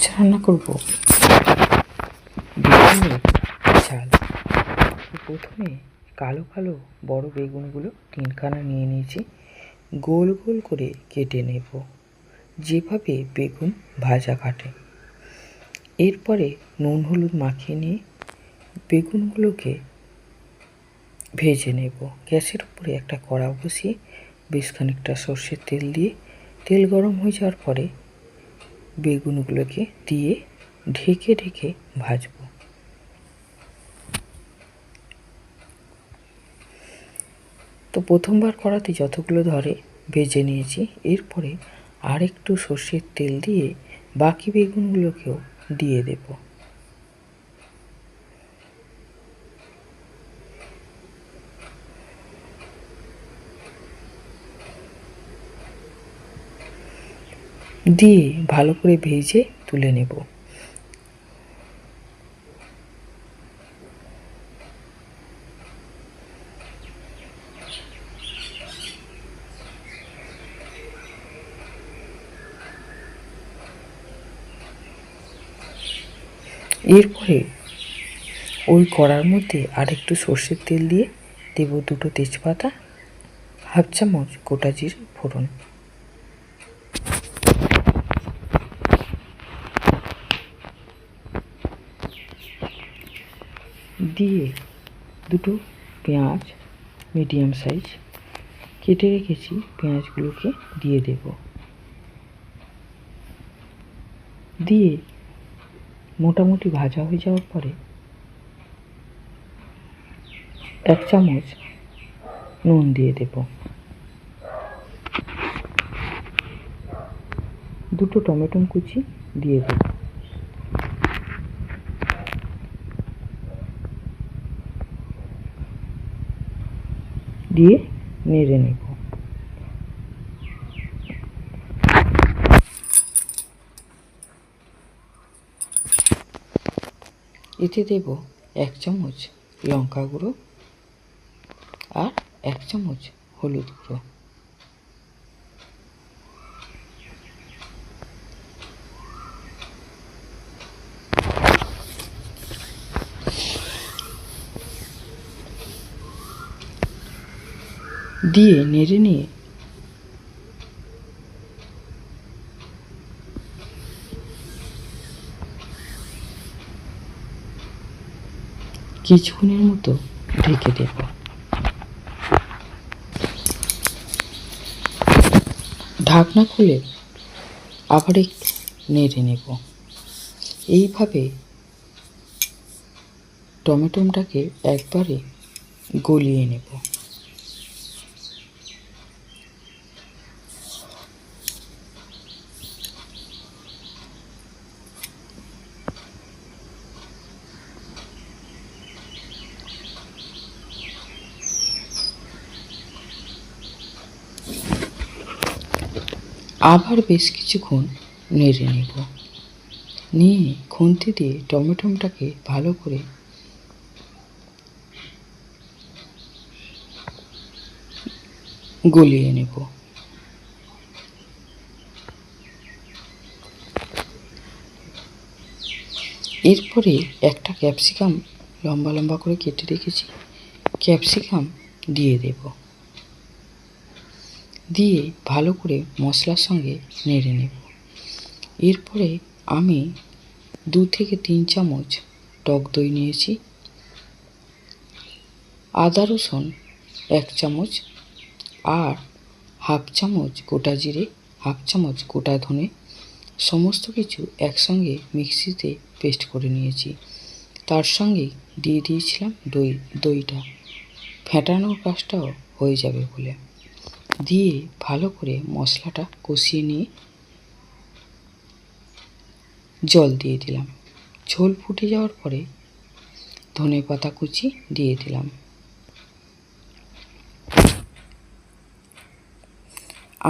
রান্না করব বেগুনের ঝাল। প্রথমে কালো কালো বড় বেগুনগুলো 3খানা নিয়ে নিয়েছি, গোল গোল করে কেটে নেব, যেভাবে বেগুন ভাজা কাটে। এরপরে নুন হলুদ মাখিয়ে নিয়ে বেগুনগুলোকে ভেজে নেব। গ্যাসের উপরে একটা কড়া বসিয়ে বেশ খানিকটা সর্ষের তেল দিয়ে তেল গরম হয়ে যাওয়ার পরে বেগুনগুলোকে দিয়ে ঢেকে ঢেকে ভাজবো। তো প্রথমবার কড়াতে যতগুলো ধরে ভেজে নিয়েছি। এরপরে আর একটু সর্ষের তেল দিয়ে বাকি বেগুনগুলোকেও দিয়ে দেব। দিয়ে ভালো করে ভেজে তুলে নেব। এরপরে ওই কড়ার মধ্যে আর একটু সর্ষের তেল দিয়ে দেব 2টো তেজপাতা, হাফ চামচ গোটা জিরে ফোড়ন, দিয়ে 2টো পেঁয়াজ মিডিয়াম সাইজ কেটে রেখেছি, পেঁয়াজগুলোকে দিয়ে দেব। দিয়ে মোটামুটি ভাজা হয়ে যাওয়ার পরে 1 চামচ নুন দিয়ে দেব, 2টো টমেটো কুচি দিয়ে দেব, দিয়ে নেড়ে নেব। এতে দেব 1 চামচ লঙ্কা গুঁড়ো আর 1 চামচ হলুদ গুঁড়ো। দিয়ে নেড়ে নিয়ে কিছুক্ষণের মতো ঢেকে দেব। ঢাকনা খুলে আবার একটু নেড়ে নেব। এইভাবে টমেটোটাকে একবারে গলিয়ে নেব। আবার বেশ কিছুক্ষণ নেড়ে নেব, নিয়ে খুন্তি দিয়ে টমেটোটাকে ভালো করে গলিয়ে নেব। এরপরে একটা ক্যাপসিকাম লম্বা লম্বা করে কেটে রেখেছি, ক্যাপসিকাম দিয়ে দেব, দিয়ে ভালো করে মশলার সঙ্গে নেড়ে নেব। এরপরে আমি 2 থেকে 3 চামচ টক দই নিয়েছি, আদা রসুন 1 চামচ আর হাফ চামচ গোটা জিরে, হাফ চামচ গোটা ধনে সমস্ত কিছু একসঙ্গে মিক্সিতে পেস্ট করে নিয়েছি। তার সঙ্গে দিয়ে দিয়েছিলাম দইটা, ফেটানোর কাজটাও হয়ে যাবে বলে। দিয়ে ভালো করে মশলাটা কষিয়ে নিয়ে জল দিয়ে দিলাম। ঝোল ফুটে যাওয়ার পরে ধনেপাতা কুচি দিয়ে দিলাম।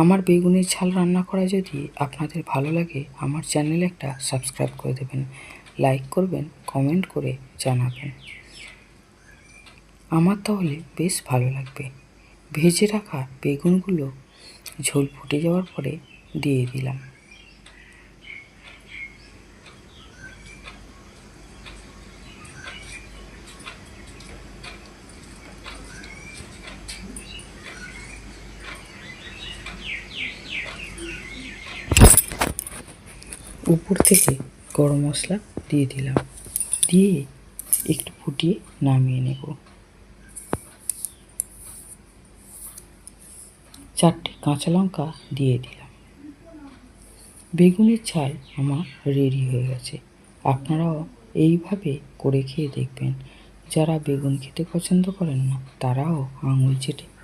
আমার বেগুনের ঝাল রান্না করা যদি আপনাদের ভালো লাগে, আমার চ্যানেলে একটা সাবস্ক্রাইব করে দেবেন, লাইক করবেন, কমেন্ট করে জানাবেন। আমার তাহলে বেশ ভালো লাগবে। ভেজে রাখা বেগুনগুলো ঝোল ফুটে যাওয়ার পরে দিয়ে দিলাম। উপর থেকে গরম মশলা দিয়ে দিলাম, দিয়ে একটু ফুটিয়ে নামিয়ে নেব। 4টে কাঁচা লঙ্কা দিয়ে দিলাম। বেগুনের ঝাল আমার রেডি হয়ে গেছে। আপনারাও এইভাবে করে খেয়ে দেখবেন। যারা বেগুন খেতে পছন্দ করেন না তারাও আঙুল চেটে